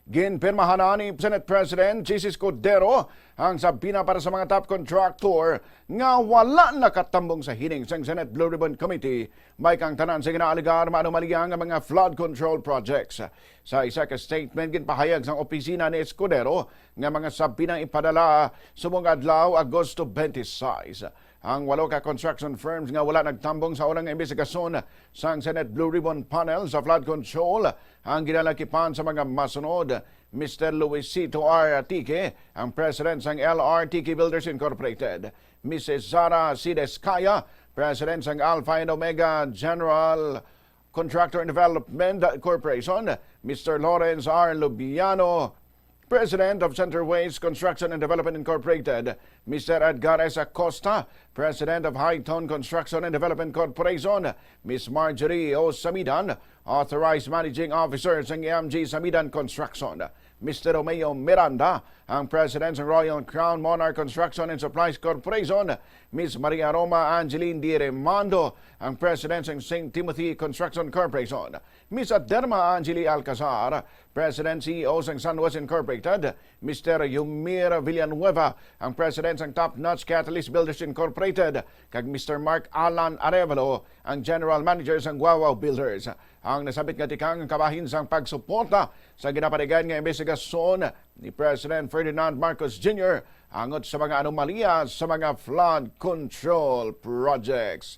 Ginpirmahan ni Senate President Chiz Escudero ang subpoena para sa mga top contractor nga wala nakatambong sa hining sang Senate Blue Ribbon Committee may kaangtanan sa ginaalegar maanomaliya nga mga flood control projects. Sa isa ka statement ginpahayag sang opisina ni Escudero nga mga subpoena ipadala subong adlaw Agosto 26. Ang 8 ka construction firms nga wala nagtambong sa unang imbestigasyon sang Senate Blue Ribbon Panel sa flood control ang ginalakipan sa mga masunod. Mr. Luisito Tiqui, ang president sang Tiqui Builders Incorporated. Mrs. Cezarah Discaya, president sang Alpha and Omega General Contractor and Development Corporation. Mr. Lawrence Lubiano, President of Centerways Construction and Development Incorporated. Mr. Edgar Acosta, President of High-Tone Construction and Development Corporation. Ms. Marjorie O. Samidan, Authorized Managing Officer ng EMG Samidan Construction. Mr. Romeo Miranda, ang President ng Royal Crown Monarch Construction and Supplies Corporation. Ms. Maria Roma Angeline D. Remando, ang President ng St. Timothy Construction Corporation. Ms. Aderma Angeli Alcazar, President CEO ng Sunwest Incorporated. Mr. Yumir Villanueva, ang President ng Top Notch Catalyst Builders Incorporated. Kag Mr. Mark Alan Arevalo, ang General Manager ng Wawaw Builders. Ang nasabit nga tikang kabahin sang pagsuporta sa ginapanigan nga imbestigasyon ni President Ferdinand Marcos Jr. angot sa mga anomalya sa mga flood control projects.